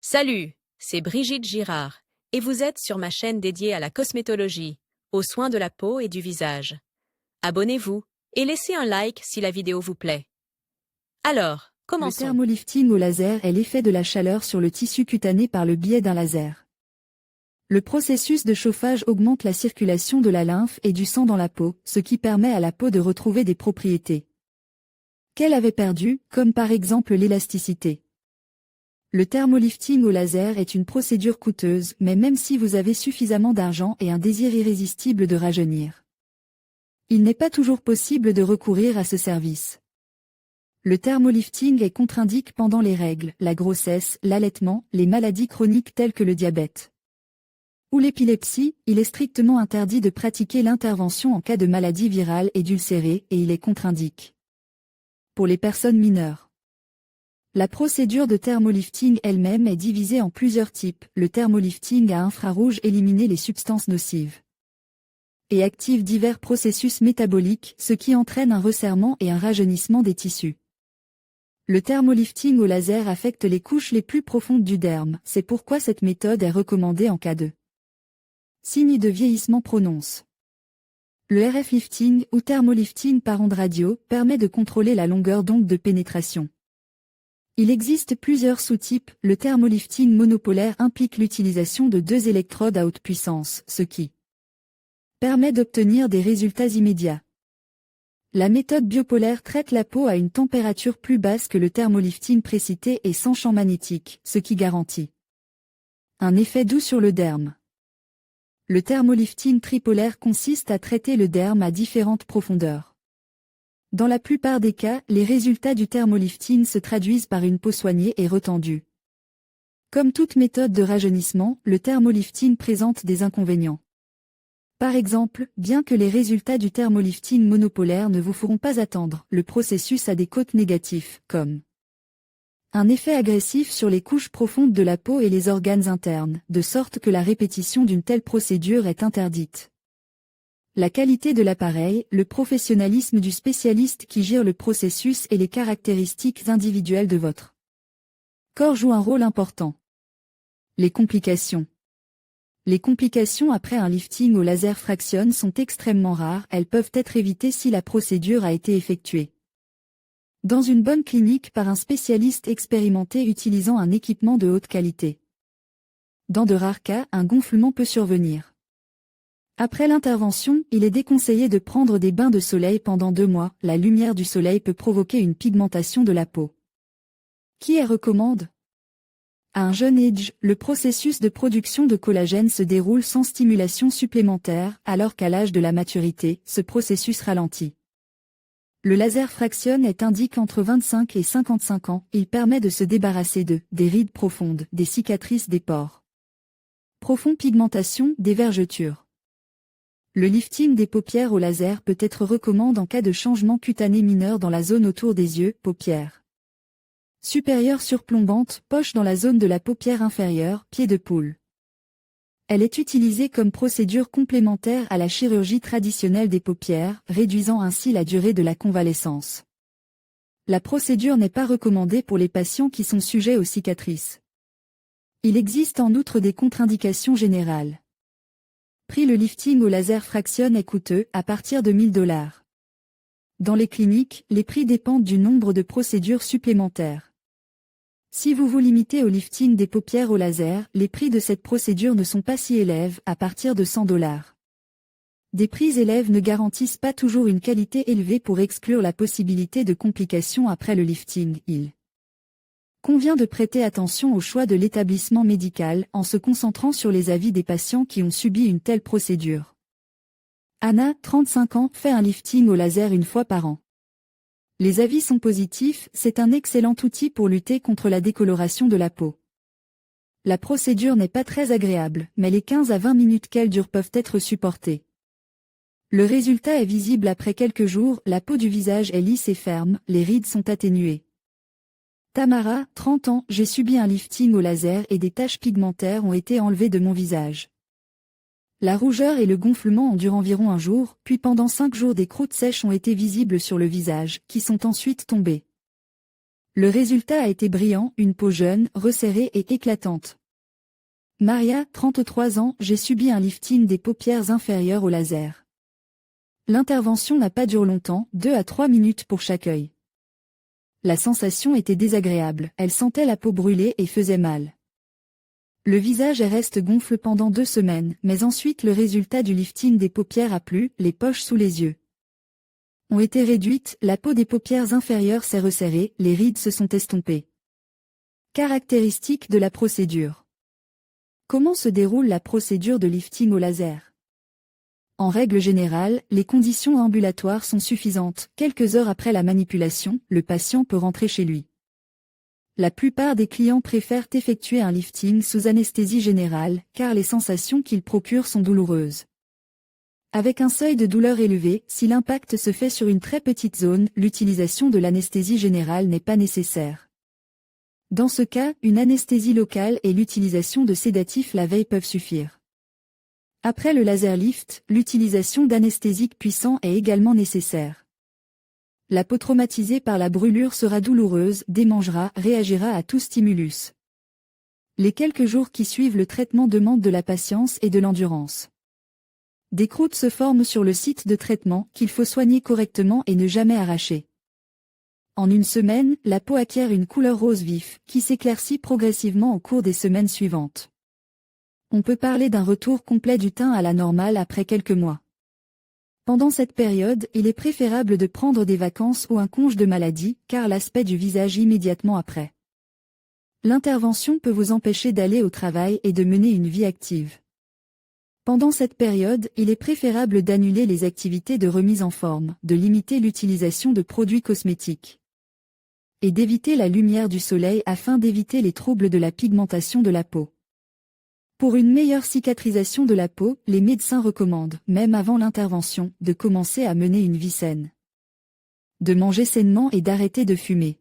Salut, c'est Brigitte Girard, et vous êtes sur ma chaîne dédiée à la cosmétologie, aux soins de la peau et du visage. Abonnez-vous et laissez un like si la vidéo vous plaît. Alors, Le commençons. thermolifting au laser est l'effet de la chaleur sur le tissu cutané par le biais d'un laser. Le processus de chauffage augmente la circulation de la lymphe et du sang dans la peau, ce qui permet à la peau de retrouver des propriétés qu'elle avait perdues, comme par exemple l'élasticité. Le thermolifting au laser est une procédure coûteuse, mais même si vous avez suffisamment d'argent et un désir irrésistible de rajeunir, il n'est pas toujours possible de recourir à ce service. Le thermolifting est contre-indiqué pendant les règles, la grossesse, l'allaitement, les maladies chroniques telles que le diabète ou l'épilepsie. Il est strictement interdit de pratiquer l'intervention en cas de maladie virale et d'ulcérée, et il est contre-indiqué pour les personnes mineures. La procédure de thermolifting elle-même est divisée en plusieurs types. Le thermolifting à infrarouge élimine les substances nocives et active divers processus métaboliques, ce qui entraîne un resserrement et un rajeunissement des tissus. Le thermolifting au laser affecte les couches les plus profondes du derme, c'est pourquoi cette méthode est recommandée en cas de signes de vieillissement prononcés. Le RF lifting ou thermolifting par ondes radio permet de contrôler la longueur d'onde de pénétration. Il existe plusieurs sous-types. Le thermolifting monopolaire implique l'utilisation de 2 électrodes à haute puissance, ce qui permet d'obtenir des résultats immédiats. La méthode biopolaire traite la peau à une température plus basse que le thermolifting précité et sans champ magnétique, ce qui garantit un effet doux sur le derme. Le thermolifting tripolaire consiste à traiter le derme à différentes profondeurs. Dans la plupart des cas, les résultats du thermolifting se traduisent par une peau soignée et retendue. Comme toute méthode de rajeunissement, le thermolifting présente des inconvénients. Par exemple, bien que les résultats du thermolifting monopolaire ne vous feront pas attendre, le processus a des côtés négatifs, comme un effet agressif sur les couches profondes de la peau et les organes internes, de sorte que la répétition d'une telle procédure est interdite. La qualité de l'appareil, le professionnalisme du spécialiste qui gère le processus et les caractéristiques individuelles de votre corps jouent un rôle important. Les complications. Les complications après un lifting au laser fraction sont extrêmement rares, elles peuvent être évitées si la procédure a été effectuée dans une bonne clinique par un spécialiste expérimenté utilisant un équipement de haute qualité. Dans de rares cas, un gonflement peut survenir. Après l'intervention, il est déconseillé de prendre des bains de soleil pendant 2 mois, la lumière du soleil peut provoquer une pigmentation de la peau. Qui est recommande? À un jeune âge, le processus de production de collagène se déroule sans stimulation supplémentaire, alors qu'à l'âge de la maturité, ce processus ralentit. Le laser fraction est indiqué entre 25 et 55 ans, il permet de se débarrasser des rides profondes, des cicatrices des pores profonds, pigmentation, des vergetures. Le lifting des paupières au laser peut être recommandé en cas de changement cutané mineur dans la zone autour des yeux, paupières supérieure surplombante, poche dans la zone de la paupière inférieure, pied de poule. Elle est utilisée comme procédure complémentaire à la chirurgie traditionnelle des paupières, réduisant ainsi la durée de la convalescence. La procédure n'est pas recommandée pour les patients qui sont sujets aux cicatrices. Il existe en outre des contre-indications générales. Prix. Le lifting au laser fraction est coûteux, à partir de $1000. Dans les cliniques, les prix dépendent du nombre de procédures supplémentaires. Si vous vous limitez au lifting des paupières au laser, les prix de cette procédure ne sont pas si élevés, à partir de $100. Des prix élevés ne garantissent pas toujours une qualité élevée. Pour exclure la possibilité de complications après le lifting, il convient de prêter attention au choix de l'établissement médical en se concentrant sur les avis des patients qui ont subi une telle procédure. Anna, 35 ans, fait un lifting au laser 1 fois par an. Les avis sont positifs, c'est un excellent outil pour lutter contre la décoloration de la peau. La procédure n'est pas très agréable, mais les 15 à 20 minutes qu'elle dure peuvent être supportées. Le résultat est visible après quelques jours, la peau du visage est lisse et ferme, les rides sont atténuées. Tamara, 30 ans, j'ai subi un lifting au laser et des taches pigmentaires ont été enlevées de mon visage. La rougeur et le gonflement ont duré environ 1 jour, puis pendant 5 jours des croûtes sèches ont été visibles sur le visage, qui sont ensuite tombées. Le résultat a été brillant, une peau jeune, resserrée et éclatante. Maria, 33 ans, j'ai subi un lifting des paupières inférieures au laser. L'intervention n'a pas duré longtemps, 2 à 3 minutes pour chaque œil. La sensation était désagréable, elle sentait la peau brûlée et faisait mal. Le visage reste gonfle pendant 2 semaines, mais ensuite le résultat du lifting des paupières a plu, les poches sous les yeux ont été réduites, la peau des paupières inférieures s'est resserrée, les rides se sont estompées. Caractéristiques de la procédure. Comment se déroule la procédure de lifting au laser? En règle générale, les conditions ambulatoires sont suffisantes. Quelques heures après la manipulation, le patient peut rentrer chez lui. La plupart des clients préfèrent effectuer un lifting sous anesthésie générale, car les sensations qu'il procure sont douloureuses. Avec un seuil de douleur élevé, si l'impact se fait sur une très petite zone, l'utilisation de l'anesthésie générale n'est pas nécessaire. Dans ce cas, une anesthésie locale et l'utilisation de sédatifs la veille peuvent suffire. Après le laser lift, l'utilisation d'anesthésiques puissants est également nécessaire. La peau traumatisée par la brûlure sera douloureuse, démangera, réagira à tout stimulus. Les quelques jours qui suivent le traitement demandent de la patience et de l'endurance. Des croûtes se forment sur le site de traitement, qu'il faut soigner correctement et ne jamais arracher. En une semaine, la peau acquiert une couleur rose vif, qui s'éclaircit progressivement au cours des semaines suivantes. On peut parler d'un retour complet du teint à la normale après quelques mois. Pendant cette période, il est préférable de prendre des vacances ou un congé de maladie, car l'aspect du visage immédiatement après. L'intervention peut vous empêcher d'aller au travail et de mener une vie active. Pendant cette période, il est préférable d'annuler les activités de remise en forme, de limiter l'utilisation de produits cosmétiques et d'éviter la lumière du soleil afin d'éviter les troubles de la pigmentation de la peau. Pour une meilleure cicatrisation de la peau, les médecins recommandent, même avant l'intervention, de commencer à mener une vie saine, de manger sainement et d'arrêter de fumer.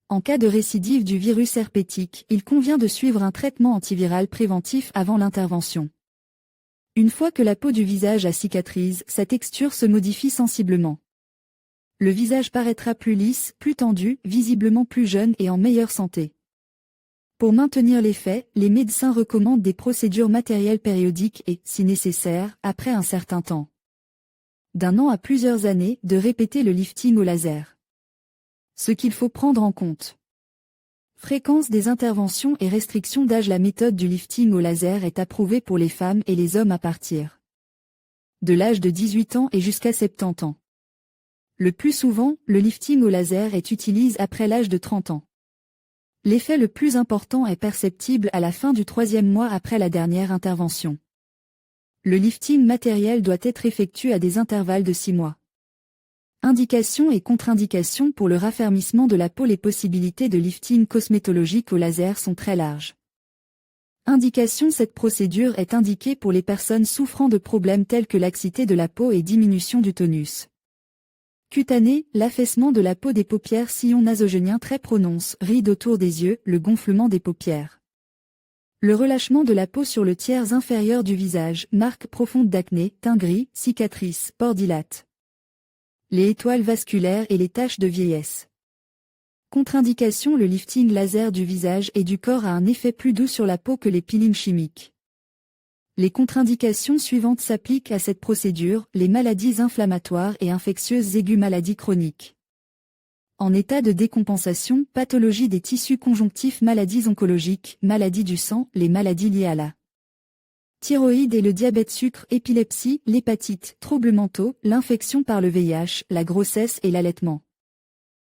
En cas de récidive du virus herpétique, il convient de suivre un traitement antiviral préventif avant l'intervention. Une fois que la peau du visage a cicatrise, sa texture se modifie sensiblement. Le visage paraîtra plus lisse, plus tendu, visiblement plus jeune et en meilleure santé. Pour maintenir l'effet, les médecins recommandent des procédures matérielles périodiques et, si nécessaire, après un certain temps, d'1 an à plusieurs années, de répéter le lifting au laser. Ce qu'il faut prendre en compte. Fréquence des interventions et restrictions d'âge. La méthode du lifting au laser est approuvée pour les femmes et les hommes à partir de l'âge de 18 ans et jusqu'à 70 ans. Le plus souvent, le lifting au laser est utilisé après l'âge de 30 ans. L'effet le plus important est perceptible à la fin du 3e mois après la dernière intervention. Le lifting matériel doit être effectué à des intervalles de 6 mois. Indications et contre-indications pour le raffermissement de la peau. Les possibilités de lifting cosmétologique au laser sont très larges. Indication: cette procédure est indiquée pour les personnes souffrant de problèmes tels que laxité de la peau et diminution du tonus cutané, l'affaissement de la peau des paupières, sillon nasogénien très prononcé, rides autour des yeux, le gonflement des paupières. Le relâchement de la peau sur le tiers inférieur du visage, marques profondes d'acné, teint gris, cicatrices, pores dilatés. Les étoiles vasculaires et les taches de vieillesse. Contre-indication: le lifting laser du visage et du corps a un effet plus doux sur la peau que les peelings chimiques. Les contre-indications suivantes s'appliquent à cette procédure: les maladies inflammatoires et infectieuses aiguës, maladies chroniques en état de décompensation, pathologie des tissus conjonctifs, maladies oncologiques, maladies du sang, les maladies liées à la thyroïde et le diabète, sucre, épilepsie, l'hépatite, troubles mentaux, l'infection par le VIH, la grossesse et l'allaitement.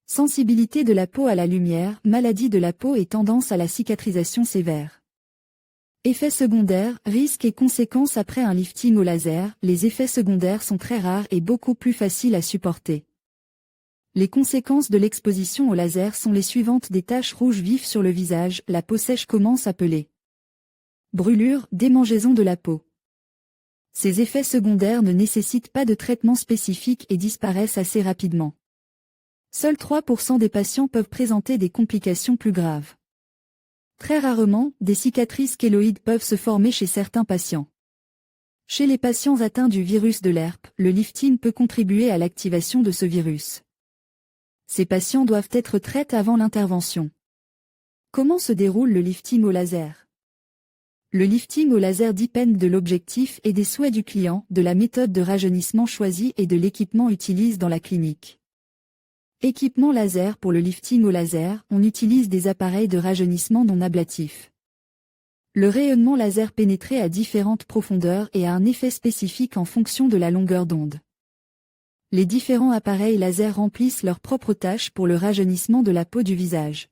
Sensibilité de la peau à la lumière, maladie de la peau et tendance à la cicatrisation sévère. Effets secondaires, risques et conséquences après un lifting au laser. Les effets secondaires sont très rares et beaucoup plus faciles à supporter. Les conséquences de l'exposition au laser sont les suivantes: des taches rouges vives sur le visage, la peau sèche commence à peler. Brûlure, démangeaison de la peau. Ces effets secondaires ne nécessitent pas de traitement spécifique et disparaissent assez rapidement. Seuls 3% des patients peuvent présenter des complications plus graves. Très rarement, des cicatrices kéloïdes peuvent se former chez certains patients. Chez les patients atteints du virus de l'herpes, le lifting peut contribuer à l'activation de ce virus. Ces patients doivent être traités avant l'intervention. Comment se déroule le lifting au laser? Le lifting au laser dépend de l'objectif et des souhaits du client, de la méthode de rajeunissement choisie et de l'équipement utilisé dans la clinique. Équipement laser. Pour le lifting au laser, on utilise des appareils de rajeunissement non ablatifs. Le rayonnement laser pénétré à différentes profondeurs et a un effet spécifique en fonction de la longueur d'onde. Les différents appareils laser remplissent leurs propres tâches pour le rajeunissement de la peau du visage.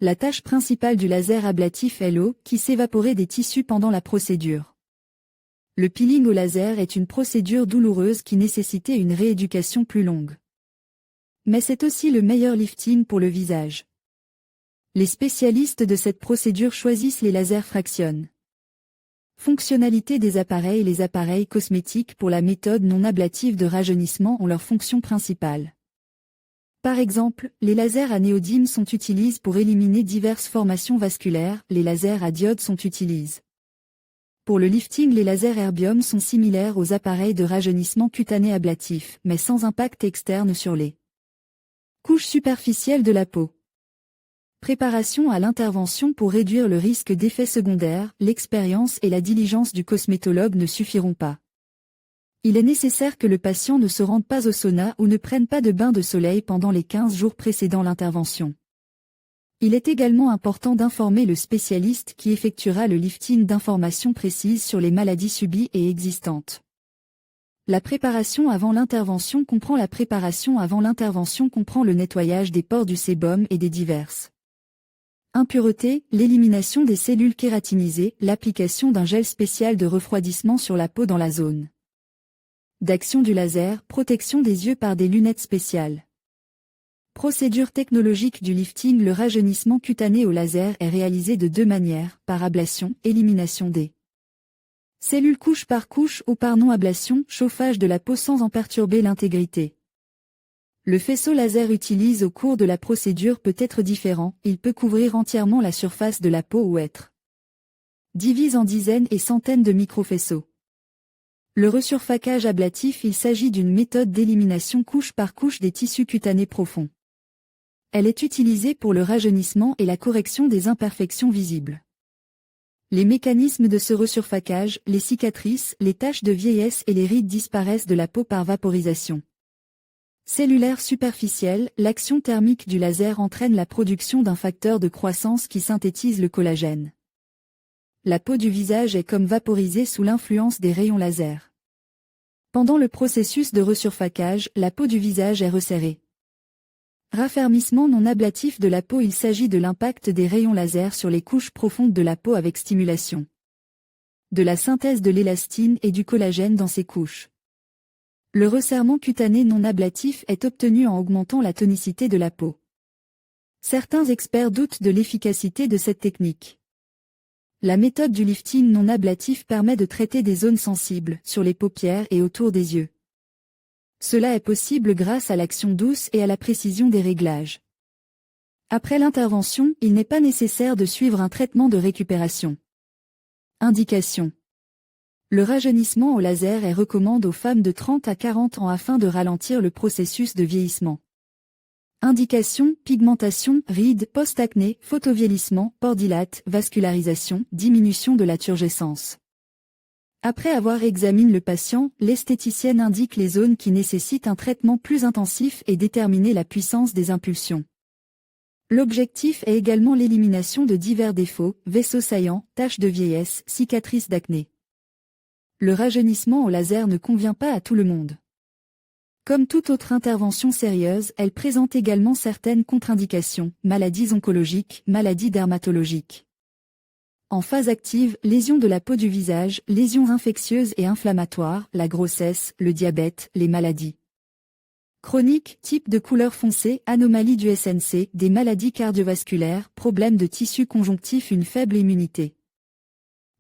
La tâche principale du laser ablatif est l'eau qui s'évaporait des tissus pendant la procédure. Le peeling au laser est une procédure douloureuse qui nécessitait une rééducation plus longue. Mais c'est aussi le meilleur lifting pour le visage. Les spécialistes de cette procédure choisissent les lasers fractionnes. Fonctionnalité des appareils. Les appareils cosmétiques pour la méthode non ablative de rajeunissement ont leur fonction principale. Par exemple, les lasers à néodyme sont utilisés pour éliminer diverses formations vasculaires, les lasers à diode sont utilisés. Pour le lifting, les lasers erbium sont similaires aux appareils de rajeunissement cutané ablatif, mais sans impact externe sur les couches superficielles de la peau. Préparation à l'intervention. Pour réduire le risque d'effets secondaires, l'expérience et la diligence du cosmétologue ne suffiront pas. Il est nécessaire que le patient ne se rende pas au sauna ou ne prenne pas de bain de soleil pendant les 15 jours précédant l'intervention. Il est également important d'informer le spécialiste qui effectuera le lifting d'informations précises sur les maladies subies et existantes. La préparation avant l'intervention comprend le nettoyage des pores du sébum et des diverses impuretés, l'élimination des cellules kératinisées, l'application d'un gel spécial de refroidissement sur la peau dans la zone d'action du laser, protection des yeux par des lunettes spéciales. Procédure technologique du lifting. Le rajeunissement cutané au laser est réalisé de deux manières, par ablation, élimination des cellules couche par couche ou par non-ablation, chauffage de la peau sans en perturber l'intégrité. Le faisceau laser utilisé au cours de la procédure peut être différent, il peut couvrir entièrement la surface de la peau ou être divisé en dizaines et centaines de microfaisceaux. Le resurfacage ablatif. Il s'agit d'une méthode d'élimination couche par couche des tissus cutanés profonds. Elle est utilisée pour le rajeunissement et la correction des imperfections visibles. Les mécanismes de ce resurfacage, les cicatrices, les taches de vieillesse et les rides disparaissent de la peau par vaporisation cellulaire superficielle. L'action thermique du laser entraîne la production d'un facteur de croissance qui synthétise le collagène. La peau du visage est comme vaporisée sous l'influence des rayons laser. Pendant le processus de resurfacage, la peau du visage est resserrée. Raffermissement non ablatif de la peau. Il s'agit de l'impact des rayons laser sur les couches profondes de la peau avec stimulation de la synthèse de l'élastine et du collagène dans ces couches. Le resserrement cutané non ablatif est obtenu en augmentant la tonicité de la peau. Certains experts doutent de l'efficacité de cette technique. La méthode du lifting non ablatif permet de traiter des zones sensibles, sur les paupières et autour des yeux. Cela est possible grâce à l'action douce et à la précision des réglages. Après l'intervention, il n'est pas nécessaire de suivre un traitement de récupération. Indication. Le rajeunissement au laser est recommandé aux femmes de 30 à 40 ans afin de ralentir le processus de vieillissement. Indication, pigmentation, rides, post-acné, photovieillissement, pores dilatés, vascularisation, diminution de la turgescence. Après avoir examiné le patient, l'esthéticienne indique les zones qui nécessitent un traitement plus intensif et déterminer la puissance des impulsions. L'objectif est également l'élimination de divers défauts, vaisseaux saillants, taches de vieillesse, cicatrices d'acné. Le rajeunissement au laser ne convient pas à tout le monde. Comme toute autre intervention sérieuse, elle présente également certaines contre-indications, maladies oncologiques, maladies dermatologiques. En phase active, lésions de la peau du visage, lésions infectieuses et inflammatoires, la grossesse, le diabète, les maladies chroniques, type de couleur foncée, anomalie du SNC, des maladies cardiovasculaires, problèmes de tissu conjonctif, une faible immunité.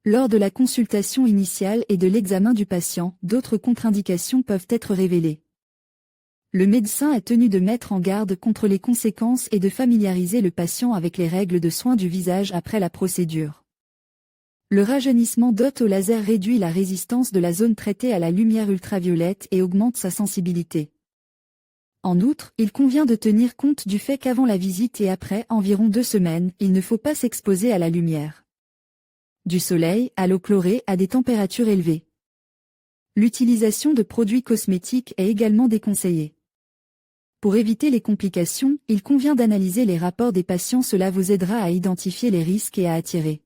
Lors de la consultation initiale et de l'examen du patient, d'autres contre-indications peuvent être révélées. Le médecin est tenu de mettre en garde contre les conséquences et de familiariser le patient avec les règles de soins du visage après la procédure. Le rajeunissement DOT au laser réduit la résistance de la zone traitée à la lumière ultraviolette et augmente sa sensibilité. En outre, il convient de tenir compte du fait qu'avant la visite et après environ 2 semaines, il ne faut pas s'exposer à la lumière du soleil, à l'eau chlorée, à des températures élevées. L'utilisation de produits cosmétiques est également déconseillée. Pour éviter les complications, il convient d'analyser les rapports des patients, cela vous aidera à identifier les risques et à attirer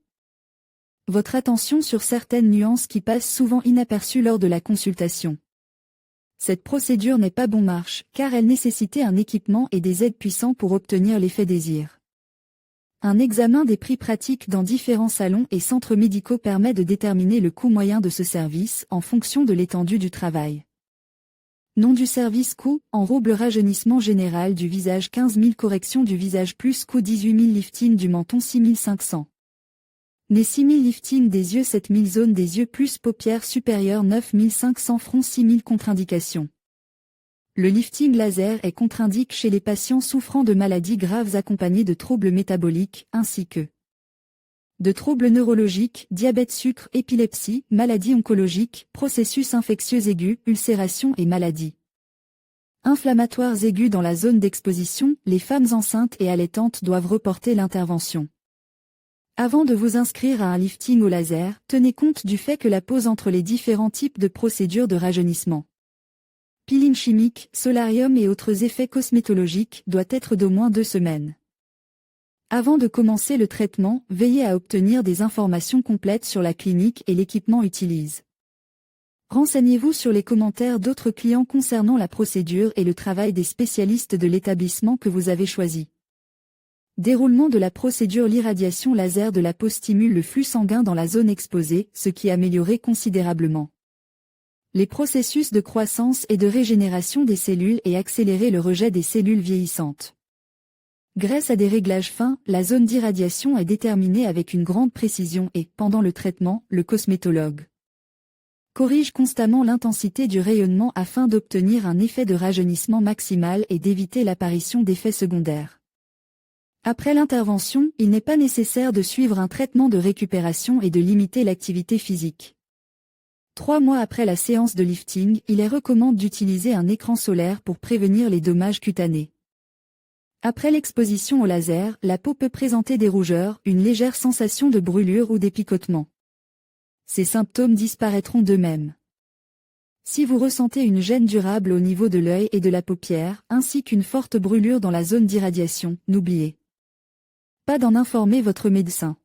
votre attention sur certaines nuances qui passent souvent inaperçues lors de la consultation. Cette procédure n'est pas bon marche, car elle nécessitait un équipement et des aides puissants pour obtenir l'effet désir. Un examen des prix pratiques dans différents salons et centres médicaux permet de déterminer le coût moyen de ce service en fonction de l'étendue du travail. Nom du service: coût, enrobe rajeunissement général du visage 15 000, correction du visage plus coût 18 000, lifting du menton 6 500. Nez 6 000, lifting des yeux 7 000, zone des yeux plus paupières supérieures 9 500, front 6 000, contre-indication. Le lifting laser est contre-indiqué chez les patients souffrant de maladies graves accompagnées de troubles métaboliques, ainsi que de troubles neurologiques, diabète, sucre, épilepsie, maladies oncologiques, processus infectieux aigus, ulcération et maladies inflammatoires aiguës dans la zone d'exposition. Les femmes enceintes et allaitantes doivent reporter l'intervention. Avant de vous inscrire à un lifting au laser, tenez compte du fait que la pause entre les différents types de procédures de rajeunissement, peeling chimique, solarium et autres effets cosmétologiques, doit être d'au moins 2 semaines. Avant de commencer le traitement, veillez à obtenir des informations complètes sur la clinique et l'équipement utilisé. Renseignez-vous sur les commentaires d'autres clients concernant la procédure et le travail des spécialistes de l'établissement que vous avez choisi. Déroulement de la procédure: l'irradiation laser de la peau stimule le flux sanguin dans la zone exposée, ce qui améliore considérablement les processus de croissance et de régénération des cellules et accélérer le rejet des cellules vieillissantes. Grâce à des réglages fins, la zone d'irradiation est déterminée avec une grande précision et, pendant le traitement, le cosmétologue corrige constamment l'intensité du rayonnement afin d'obtenir un effet de rajeunissement maximal et d'éviter l'apparition d'effets secondaires. Après l'intervention, il n'est pas nécessaire de suivre un traitement de récupération et de limiter l'activité physique. 3 mois après la séance de lifting, il est recommandé d'utiliser un écran solaire pour prévenir les dommages cutanés. Après l'exposition au laser, la peau peut présenter des rougeurs, une légère sensation de brûlure ou des picotements. Ces symptômes disparaîtront d'eux-mêmes. Si vous ressentez une gêne durable au niveau de l'œil et de la paupière, ainsi qu'une forte brûlure dans la zone d'irradiation, n'oubliez pas d'en informer votre médecin.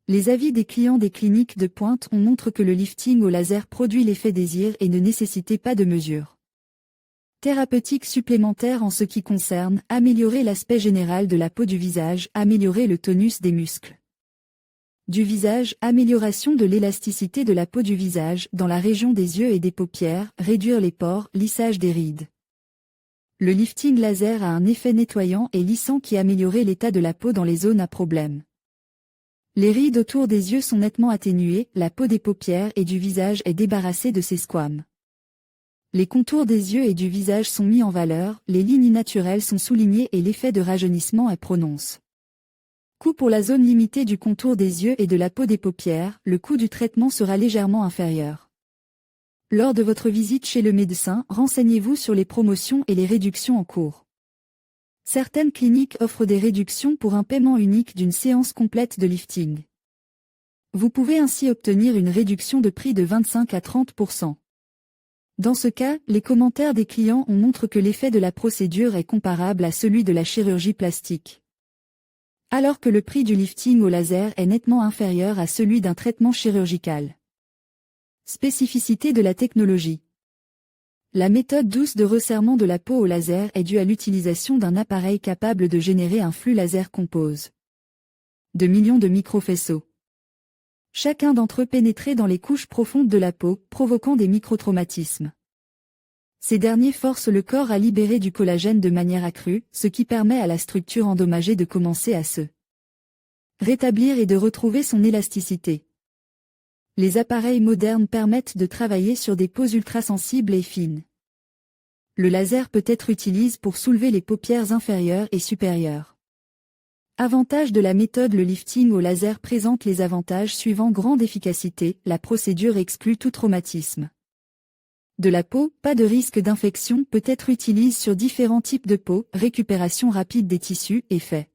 Les avis des clients des cliniques de pointe montrent que le lifting au laser produit l'effet désir et ne nécessitait pas de mesures thérapeutiques supplémentaires en ce qui concerne améliorer l'aspect général de la peau du visage, améliorer le tonus des muscles du visage, amélioration de l'élasticité de la peau du visage dans la région des yeux et des paupières, réduire les pores, lissage des rides. Le lifting laser a un effet nettoyant et lissant qui améliorait l'état de la peau dans les zones à problème. Les rides autour des yeux sont nettement atténuées, la peau des paupières et du visage est débarrassée de ses squames. Les contours des yeux et du visage sont mis en valeur, les lignes naturelles sont soulignées et l'effet de rajeunissement est prononcé. Coût pour la zone limitée du contour des yeux et de la peau des paupières, le coût du traitement sera légèrement inférieur. Lors de votre visite chez le médecin, renseignez-vous sur les promotions et les réductions en cours. Certaines cliniques offrent des réductions pour un paiement unique d'une séance complète de lifting. Vous pouvez ainsi obtenir une réduction de prix de 25 à 30%. Dans ce cas, les commentaires des clients montrent que l'effet de la procédure est comparable à celui de la chirurgie plastique. Alors que le prix du lifting au laser est nettement inférieur à celui d'un traitement chirurgical. Spécificité de la technologie. La méthode douce de resserrement de la peau au laser est due à l'utilisation d'un appareil capable de générer un flux laser compose de millions de microfaisceaux. Chacun d'entre eux pénétrait dans les couches profondes de la peau, provoquant des microtraumatismes. Ces derniers forcent le corps à libérer du collagène de manière accrue, ce qui permet à la structure endommagée de commencer à se rétablir et de retrouver son élasticité. Les appareils modernes permettent de travailler sur des peaux ultrasensibles et fines. Le laser peut être utilisé pour soulever les paupières inférieures et supérieures. Avantages de la méthode: le lifting au laser présente les avantages suivants: grande efficacité, la procédure exclut tout traumatisme. De la peau, pas de risque d'infection, peut-être utilisé sur différents types de peau, récupération rapide des tissus, effet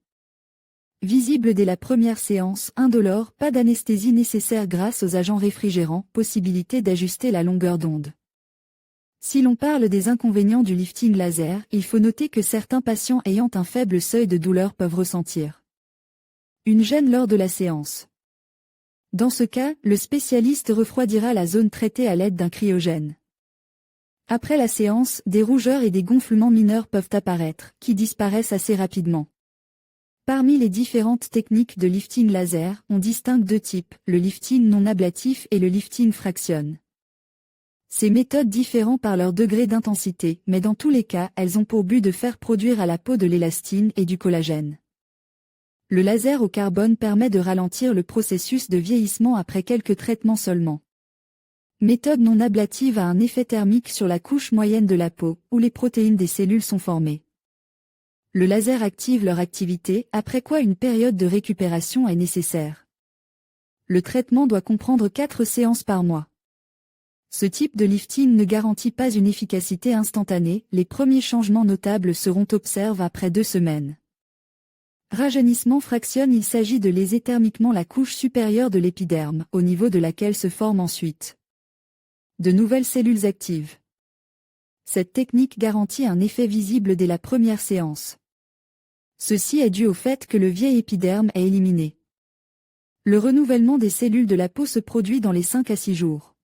visible dès la première séance, indolore, pas d'anesthésie nécessaire grâce aux agents réfrigérants, possibilité d'ajuster la longueur d'onde. Si l'on parle des inconvénients du lifting laser, il faut noter que certains patients ayant un faible seuil de douleur peuvent ressentir une gêne lors de la séance. Dans ce cas, le spécialiste refroidira la zone traitée à l'aide d'un cryogène. Après la séance, des rougeurs et des gonflements mineurs peuvent apparaître, qui disparaissent assez rapidement. Parmi les différentes techniques de lifting laser, on distingue deux types, le lifting non ablatif et le lifting fraction. Ces méthodes diffèrent par leur degré d'intensité, mais dans tous les cas, elles ont pour but de faire produire à la peau de l'élastine et du collagène. Le laser au carbone permet de ralentir le processus de vieillissement après quelques traitements seulement. Méthode non ablative a un effet thermique sur la couche moyenne de la peau, où les protéines des cellules sont formées. Le laser active leur activité, après quoi une période de récupération est nécessaire. Le traitement doit comprendre 4 séances par mois. Ce type de lifting ne garantit pas une efficacité instantanée, les premiers changements notables seront observés après 2 semaines. Rajeunissement fractionne. Il s'agit de léser thermiquement la couche supérieure de l'épiderme, au niveau de laquelle se forment ensuite de nouvelles cellules actives. Cette technique garantit un effet visible dès la première séance. Ceci est dû au fait que le vieil épiderme est éliminé. Le renouvellement des cellules de la peau se produit dans les 5 à 6 jours.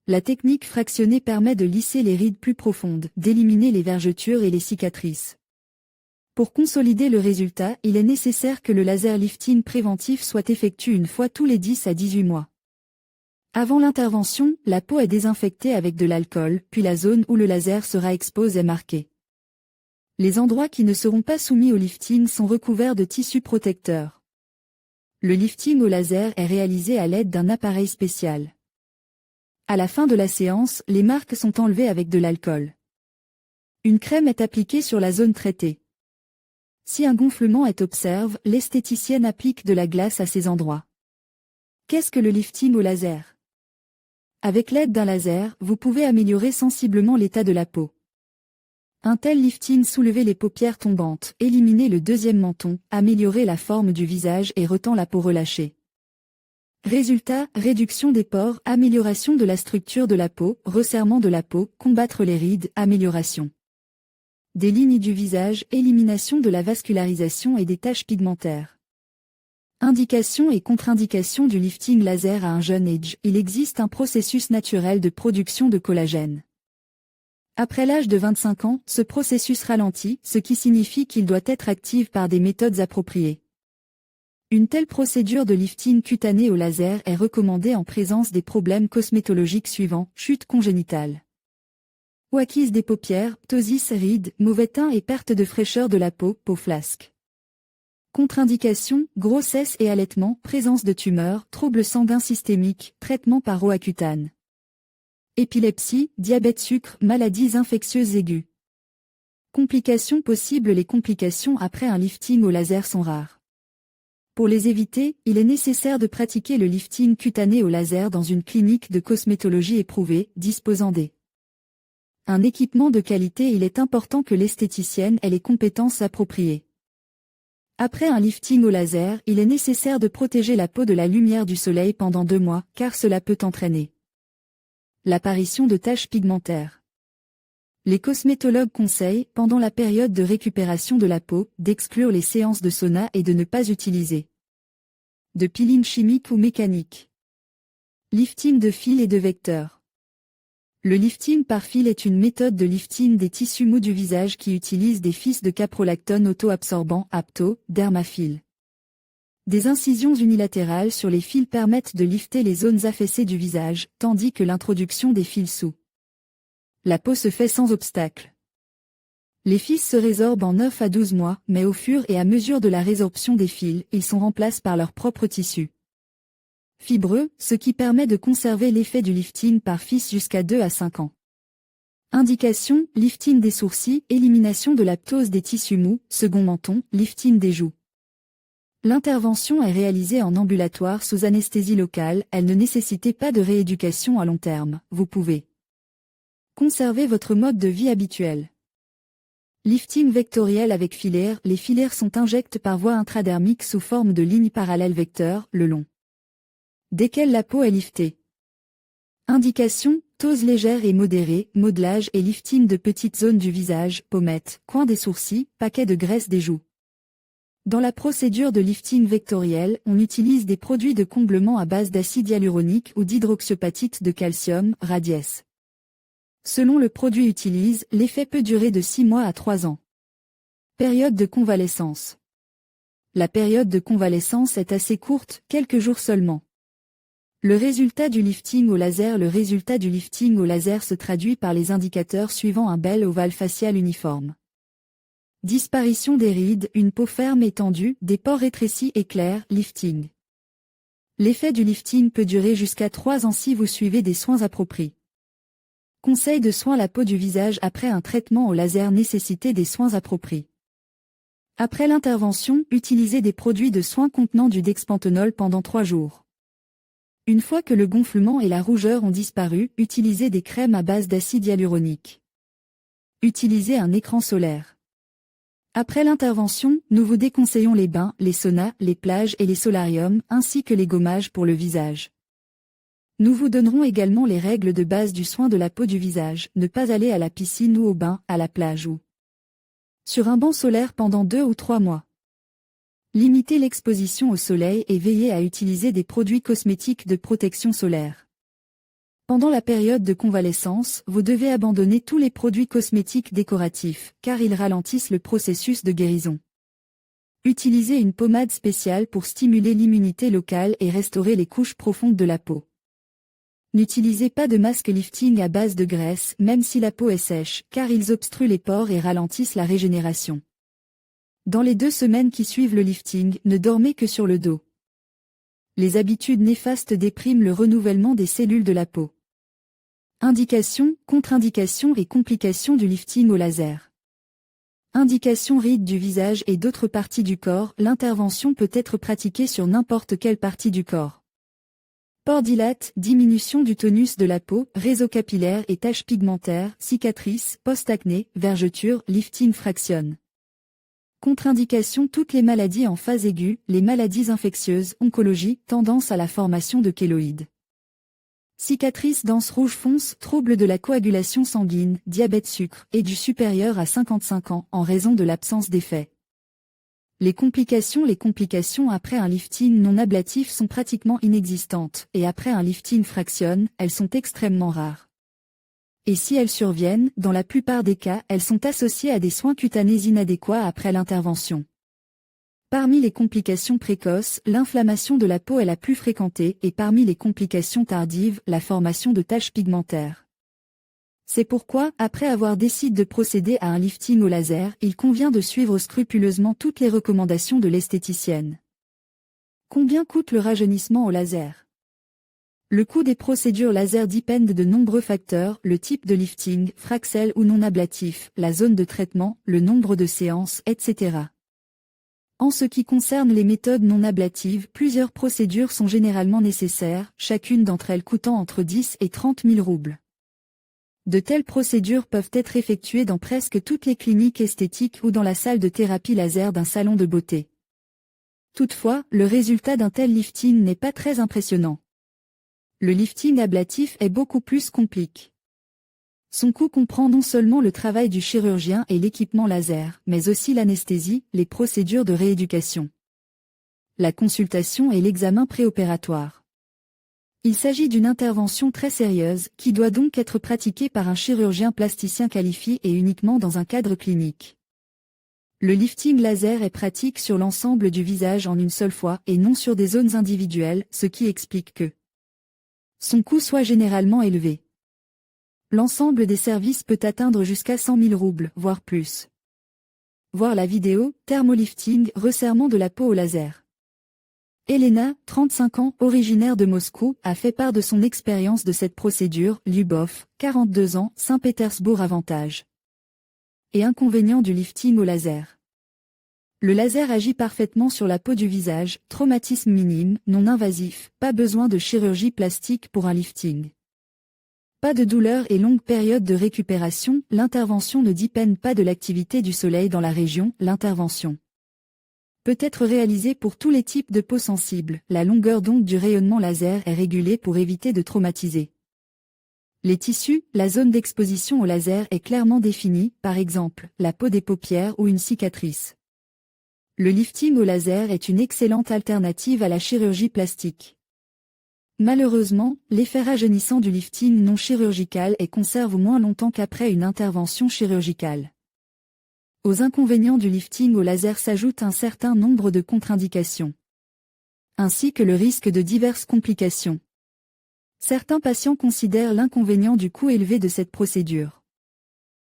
La technique fractionnée permet de lisser les rides plus profondes, d'éliminer les vergetures et les cicatrices. Pour consolider le résultat, il est nécessaire que le laser lifting préventif soit effectué une fois tous les 10 à 18 mois. Avant l'intervention, la peau est désinfectée avec de l'alcool, puis la zone où le laser sera exposé est marquée. Les endroits qui ne seront pas soumis au lifting sont recouverts de tissus protecteurs. Le lifting au laser est réalisé à l'aide d'un appareil spécial. À la fin de la séance, les marques sont enlevées avec de l'alcool. Une crème est appliquée sur la zone traitée. Si un gonflement est observé, l'esthéticienne applique de la glace à ces endroits. Qu'est-ce que le lifting au laser ? Avec l'aide d'un laser, vous pouvez améliorer sensiblement l'état de la peau. Un tel lifting soulève les paupières tombantes, éliminer le deuxième menton, améliorer la forme du visage et retend la peau relâchée. Résultat, réduction des pores, amélioration de la structure de la peau, resserrement de la peau, combattre les rides, amélioration des lignes du visage, élimination de la vascularisation et des taches pigmentaires. Indication et contre-indication du lifting laser à un jeune âge. Il existe un processus naturel de production de collagène. Après l'âge de 25 ans, ce processus ralentit, ce qui signifie qu'il doit être activé par des méthodes appropriées. Une telle procédure de lifting cutané au laser est recommandée en présence des problèmes cosmétologiques suivants: chute congénitale, ouakise des paupières, ptosis, rides, mauvais teint et perte de fraîcheur de la peau, peau flasque. Contre-indication, grossesse et allaitement, présence de tumeurs, troubles sanguins systémiques, traitement par roaccutane. Épilepsie, diabète sucre, maladies infectieuses aiguës. Complications possibles. Les complications après un lifting au laser sont rares. Pour les éviter, il est nécessaire de pratiquer le lifting cutané au laser dans une clinique de cosmétologie éprouvée, disposant un équipement de qualité. Il est important que l'esthéticienne ait les compétences appropriées. Après un lifting au laser, il est nécessaire de protéger la peau de la lumière du soleil pendant 2 mois, car cela peut entraîner l'apparition de taches pigmentaires. Les cosmétologues conseillent, pendant la période de récupération de la peau, d'exclure les séances de sauna et de ne pas utiliser de peeling chimique ou mécanique. Lifting de fil et de vecteur. Le lifting par fil est une méthode de lifting des tissus mous du visage qui utilise des fils de caprolactone auto-absorbants dermafil. Des incisions unilatérales sur les fils permettent de lifter les zones affaissées du visage, tandis que l'introduction des fils sous la peau se fait sans obstacle. Les fils se résorbent en 9 à 12 mois, mais au fur et à mesure de la résorption des fils, ils sont remplacés par leur propre tissu fibreux, ce qui permet de conserver l'effet du lifting par fils jusqu'à 2 à 5 ans. Indication, lifting des sourcils, élimination de la ptose des tissus mous, second menton, lifting des joues. L'intervention est réalisée en ambulatoire sous anesthésie locale, elle ne nécessitait pas de rééducation à long terme, vous pouvez Conservez votre mode de vie habituel. Lifting vectoriel avec filaire. Les filaires sont injectés par voie intradermique sous forme de lignes parallèles vecteurs, le long desquelles la peau est liftée. Indication, dose légère et modérée, modelage et lifting de petites zones du visage, pommettes, coins des sourcils, paquets de graisse des joues. Dans la procédure de lifting vectoriel, on utilise des produits de comblement à base d'acide hyaluronique ou d'hydroxyapatite de calcium, Radiesse. Selon le produit utilisé, l'effet peut durer de 6 mois à 3 ans. Période de convalescence. La période de convalescence est assez courte, quelques jours seulement. Le résultat du lifting au laser. Le résultat du lifting au laser se traduit par les indicateurs suivant: un bel ovale facial uniforme. Disparition des rides, une peau ferme et tendue, des pores rétrécis et clairs, lifting. L'effet du lifting peut durer jusqu'à 3 ans si vous suivez des soins appropriés. Conseil de soins: la peau du visage après un traitement au laser nécessite des soins appropriés. Après l'intervention, utilisez des produits de soins contenant du dexpanthenol pendant 3 jours. Une fois que le gonflement et la rougeur ont disparu, utilisez des crèmes à base d'acide hyaluronique. Utilisez un écran solaire. Après l'intervention, nous vous déconseillons les bains, les saunas, les plages et les solariums, ainsi que les gommages pour le visage. Nous vous donnerons également les règles de base du soin de la peau du visage: ne pas aller à la piscine ou au bain, à la plage ou sur un banc solaire pendant 2 ou 3 mois. Limitez l'exposition au soleil et veillez à utiliser des produits cosmétiques de protection solaire. Pendant la période de convalescence, vous devez abandonner tous les produits cosmétiques décoratifs, car ils ralentissent le processus de guérison. Utilisez une pommade spéciale pour stimuler l'immunité locale et restaurer les couches profondes de la peau. N'utilisez pas de masque lifting à base de graisse, même si la peau est sèche, car ils obstruent les pores et ralentissent la régénération. Dans les 2 semaines qui suivent le lifting, ne dormez que sur le dos. Les habitudes néfastes dépriment le renouvellement des cellules de la peau. Indications, contre-indications et complications du lifting au laser. Indications: rides du visage et d'autres parties du corps. L'intervention peut être pratiquée sur n'importe quelle partie du corps. Pores dilatés, diminution du tonus de la peau, réseau capillaire et taches pigmentaires, cicatrices, post-acné, vergetures, lifting fractionne. Contre-indication: toutes les maladies en phase aiguë, les maladies infectieuses, oncologie, tendance à la formation de kéloïdes. Cicatrices denses rouge fonce, troubles de la coagulation sanguine, diabète sucre, et du supérieur à 55 ans, en raison de l'absence d'effet. Les complications après un lifting non ablatif sont pratiquement inexistantes, et après un lifting fractionne, elles sont extrêmement rares. Et si elles surviennent, dans la plupart des cas, elles sont associées à des soins cutanés inadéquats après l'intervention. Parmi les complications précoces, l'inflammation de la peau est la plus fréquentée, et parmi les complications tardives, la formation de taches pigmentaires. C'est pourquoi, après avoir décidé de procéder à un lifting au laser, il convient de suivre scrupuleusement toutes les recommandations de l'esthéticienne. Combien coûte le rajeunissement au laser ? Le coût des procédures laser dépend de nombreux facteurs: le type de lifting, fractionnel ou non ablatif, la zone de traitement, le nombre de séances, etc. En ce qui concerne les méthodes non ablatives, plusieurs procédures sont généralement nécessaires, chacune d'entre elles coûtant entre 10 et 30 000 roubles. De telles procédures peuvent être effectuées dans presque toutes les cliniques esthétiques ou dans la salle de thérapie laser d'un salon de beauté. Toutefois, le résultat d'un tel lifting n'est pas très impressionnant. Le lifting ablatif est beaucoup plus compliqué. Son coût comprend non seulement le travail du chirurgien et l'équipement laser, mais aussi l'anesthésie, les procédures de rééducation, la consultation et l'examen préopératoire. Il s'agit d'une intervention très sérieuse, qui doit donc être pratiquée par un chirurgien plasticien qualifié et uniquement dans un cadre clinique. Le lifting laser est pratique sur l'ensemble du visage en une seule fois et non sur des zones individuelles, ce qui explique que son coût soit généralement élevé. L'ensemble des services peut atteindre jusqu'à 100 000 roubles, voire plus. Voir la vidéo, thermolifting, resserrement de la peau au laser. Elena, 35 ans, originaire de Moscou, a fait part de son expérience de cette procédure. Lyubov, 42 ans, Saint-Pétersbourg. Avantages et inconvénients du lifting au laser. Le laser agit parfaitement sur la peau du visage, traumatisme minime, non invasif, pas besoin de chirurgie plastique pour un lifting. Pas de douleur et longue période de récupération, l'intervention ne dépend pas de l'activité du soleil dans la région, l'intervention peut être réalisée pour tous les types de peau sensible. La longueur d'onde du rayonnement laser est régulée pour éviter de traumatiser les tissus. La zone d'exposition au laser est clairement définie, par exemple, la peau des paupières ou une cicatrice. Le lifting au laser est une excellente alternative à la chirurgie plastique. Malheureusement, l'effet rajeunissant du lifting non chirurgical est conservé moins longtemps qu'après une intervention chirurgicale. Aux inconvénients du lifting au laser s'ajoute un certain nombre de contre-indications, ainsi que le risque de diverses complications. Certains patients considèrent l'inconvénient du coût élevé de cette procédure.